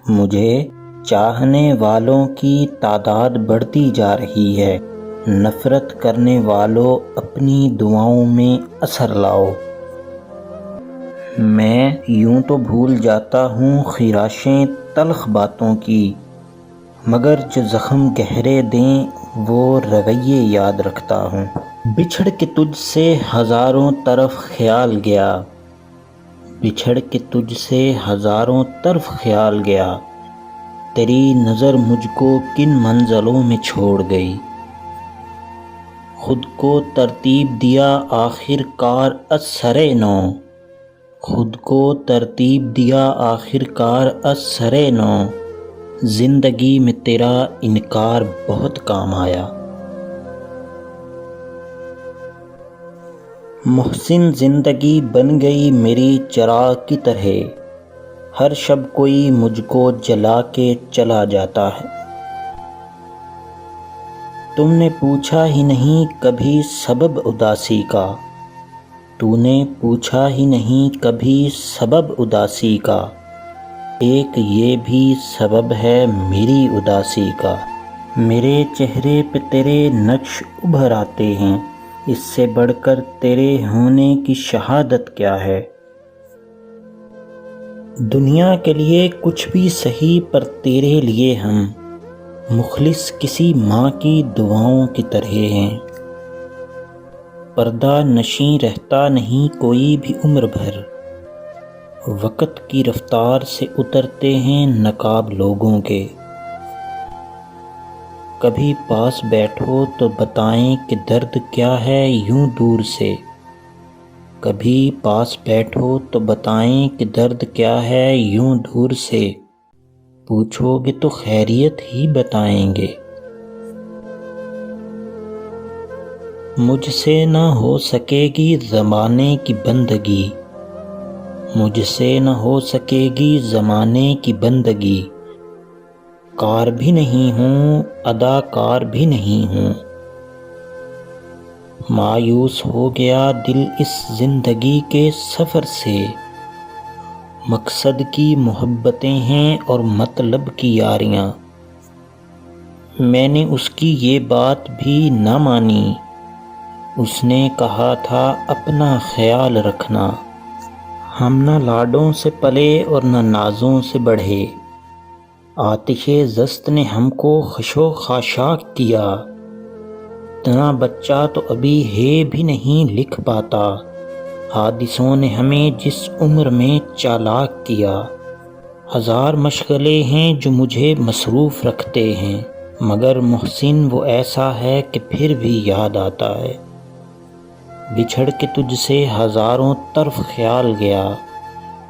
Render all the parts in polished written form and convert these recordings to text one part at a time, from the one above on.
مجھے چاہنے والوں کی تعداد بڑھتی جا رہی ہے، نفرت کرنے والوں اپنی دعاؤں میں اثر لاؤ۔ میں یوں تو بھول جاتا ہوں خراشیں تلخ باتوں کی، مگر جو زخم گہرے دیں وہ رویے یاد رکھتا ہوں۔ بچھڑ کے تجھ سے ہزاروں طرف خیال گیا، بچھڑ کے تجھ سے ہزاروں طرف خیال گیا، تیری نظر مجھ کو کن منزلوں میں چھوڑ گئی۔ خود کو ترتیب دیا آخر کار از سر نو، خود کو ترتیب دیا آخر کار از سر نو، زندگی میں تیرا انکار بہت کام آیا۔ محسن زندگی بن گئی میری چراغ کی طرح، ہر شب کوئی مجھ کو جلا کے چلا جاتا ہے۔ تم نے پوچھا ہی نہیں کبھی سبب اداسی کا، تو نے پوچھا ہی نہیں کبھی سبب اداسی کا، ایک یہ بھی سبب ہے میری اداسی کا۔ میرے چہرے پہ تیرے نقش ابھر آتے ہیں، اس سے بڑھ کر تیرے ہونے کی شہادت کیا ہے۔ دنیا کے لیے کچھ بھی سہی پر تیرے لیے ہم مخلص کسی ماں کی دعاؤں کی طرح ہیں۔ پردہ نشیں رہتا نہیں کوئی بھی عمر بھر، وقت کی رفتار سے اترتے ہیں نقاب لوگوں کے۔ کبھی پاس بیٹھو تو بتائیں کہ درد کیا ہے یوں دور سے، کبھی پاس بیٹھو تو بتائیں کہ درد کیا ہے یوں دور سے، پوچھو گے تو خیریت ہی بتائیں گے۔ مجھ سے نہ ہو سکے گی زمانے کی بندگی، مجھ سے نہ ہو سکے گی زمانے کی بندگی، کار بھی نہیں ہوں اداکار بھی نہیں ہوں۔ مایوس ہو گیا دل اس زندگی کے سفر سے، مقصد کی محبتیں ہیں اور مطلب کی یاریاں۔ میں نے اس کی یہ بات بھی نہ مانی، اس نے کہا تھا اپنا خیال رکھنا۔ ہم نہ لاڈوں سے پلے اور نہ نازوں سے بڑھے، آتش زست نے ہم کو خش و خاشاک کیا، اتنا بچہ تو ابھی ہے بھی نہیں لکھ پاتا، حادثوں نے ہمیں جس عمر میں چالاک کیا۔ ہزار مشغلے ہیں جو مجھے مصروف رکھتے ہیں، مگر محسن وہ ایسا ہے کہ پھر بھی یاد آتا ہے۔ بچھڑ کے تجھ سے ہزاروں طرف خیال گیا،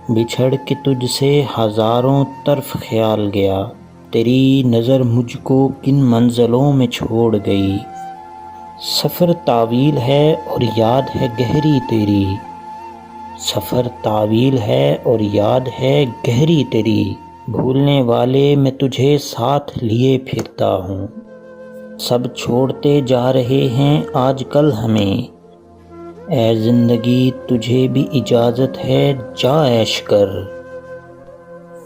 بچھڑ کے تجھ سے ہزاروں طرف خیال گیا، تیری نظر مجھ کو کن منزلوں میں چھوڑ گئی۔ سفر طویل ہے اور یاد ہے گہری تیری، سفر طویل ہے اور یاد ہے گہری تیری، بھولنے والے میں تجھے ساتھ لیے پھرتا ہوں۔ سب چھوڑتے جا رہے ہیں آج کل ہمیں، اے زندگی تجھے بھی اجازت ہے جا عیش کر۔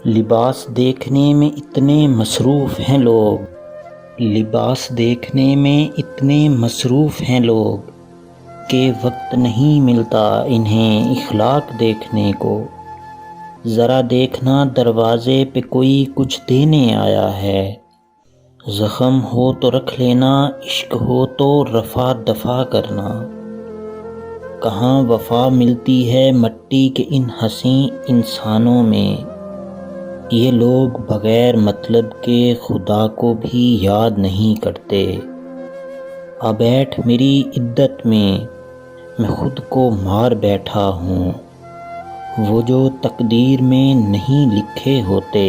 لباس دیکھنے میں اتنے مصروف ہیں لوگ، لباس دیکھنے میں اتنے مصروف ہیں لوگ کہ وقت نہیں ملتا انہیں اخلاق دیکھنے کو۔ ذرا دیکھنا دروازے پہ کوئی کچھ دینے آیا ہے، زخم ہو تو رکھ لینا، عشق ہو تو رفع دفع کرنا۔ کہاں وفا ملتی ہے مٹی کے ان حسین انسانوں میں، یہ لوگ بغیر مطلب کے خدا کو بھی یاد نہیں کرتے۔ آ بیٹھ میری عدت میں خود کو مار بیٹھا ہوں، وہ جو تقدیر میں نہیں لکھے ہوتے،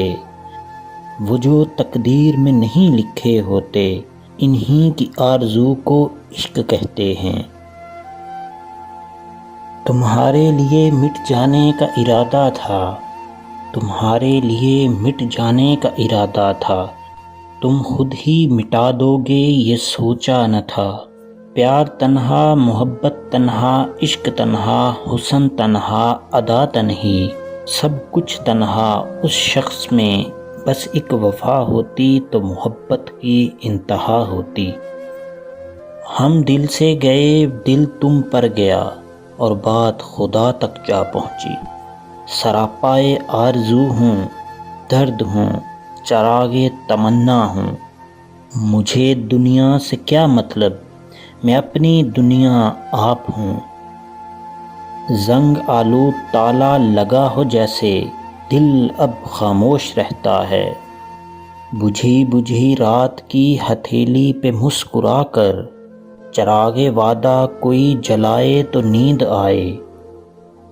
وہ جو تقدیر میں نہیں لکھے ہوتے، انہی کی آرزو کو عشق کہتے ہیں۔ تمہارے لیے مٹ جانے کا ارادہ تھا، تمہارے لیے مٹ جانے کا ارادہ تھا، تم خود ہی مٹا دو گے یہ سوچا نہ تھا۔ پیار تنہا، محبت تنہا، عشق تنہا، حسن تنہا، ادا تنہی، سب کچھ تنہا اس شخص میں بس ایک وفا ہوتی تو محبت کی انتہا ہوتی۔ ہم دل سے گئے، دل تم پر گیا، اور بات خدا تک جا پہنچی۔ سراپائے آرزو ہوں، درد ہوں، چراغے تمنا ہوں۔ مجھے دنیا سے کیا مطلب، میں اپنی دنیا آپ ہوں۔ زنگ آلود تالا لگا ہو جیسے، دل اب خاموش رہتا ہے۔ بجھی بجھی رات کی ہتھیلی پہ مسکرا کر، چراغ وعدہ کوئی جلائے تو نیند آئے۔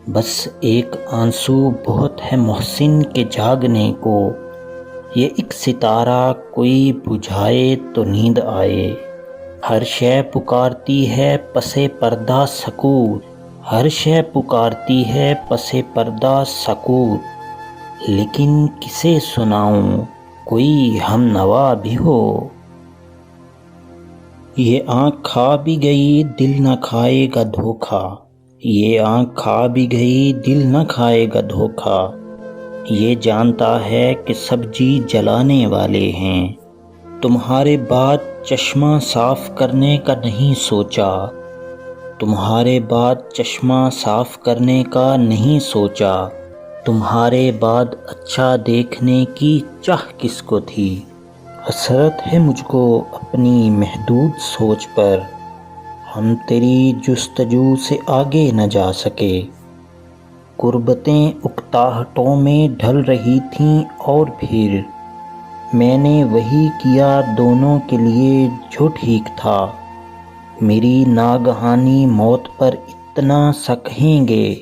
بس ایک آنسو بہت ہے محسن کے جاگنے کو، یہ ایک ستارہ کوئی بجھائے تو نیند آئے۔ ہر شے پکارتی ہے پس پردہ سکوت، ہر شے پکارتی ہے پس پردہ سکوت، لیکن کسے سناؤں کوئی ہم نوا بھی ہو۔ یہ آنکھ کھا بھی گئی دل نہ کھائے گا دھوکا، یہ آنکھ کھا بھی گئی دل نہ کھائے گا دھوکا، یہ جانتا ہے کہ سب جی جلانے والے ہیں۔ تمہارے بعد چشمہ صاف کرنے کا نہیں سوچا، تمہارے بعد چشمہ صاف کرنے کا نہیں سوچا، تمہارے بعد اچھا دیکھنے کی چاہ کس کو تھی۔ حسرت ہے مجھ کو اپنی محدود سوچ پر، ہم تیری جستجو سے آگے نہ جا سکے۔ غربتیں اکتاہٹوں میں ڈھل رہی تھیں اور پھر میں نے وہی کیا دونوں کے لیے جو ٹھیک تھا۔ میری ناگہانی موت پر اتنا سا کہیں گے،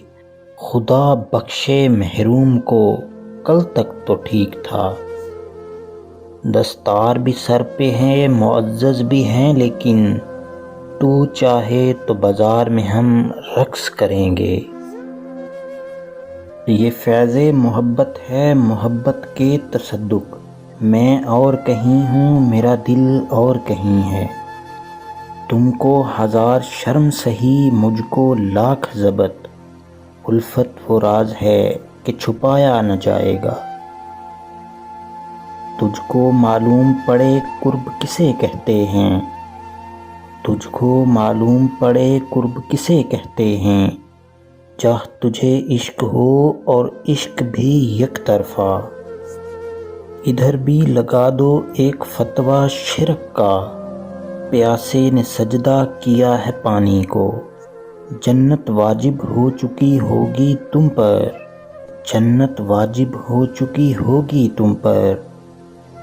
خدا بخشے محروم کو کل تک تو ٹھیک تھا۔ دستار بھی سر پہ ہے، معزز بھی ہیں، لیکن تو چاہے تو بازار میں ہم رقص کریں گے۔ یہ فیض محبت ہے، محبت کے تصدق، میں اور کہیں ہوں میرا دل اور کہیں ہے۔ تم کو ہزار شرم سہی مجھ کو لاکھ ضبط، الفت وہ راز ہے کہ چھپایا نہ جائے گا۔ تجھ کو معلوم پڑے قرب کسے کہتے ہیں، تجھ کو معلوم پڑے قرب کسے کہتے ہیں، چاہ تجھے عشق ہو اور عشق بھی یک طرفہ۔ ادھر بھی لگا دو ایک فتویٰ شرک کا، پیاسے نے سجدہ کیا ہے پانی کو۔ جنت واجب ہو چکی ہوگی تم پر، جنت واجب ہو چکی ہوگی تم پر،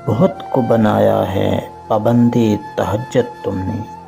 بہت کو بنایا ہے پابند تہجد تم نے۔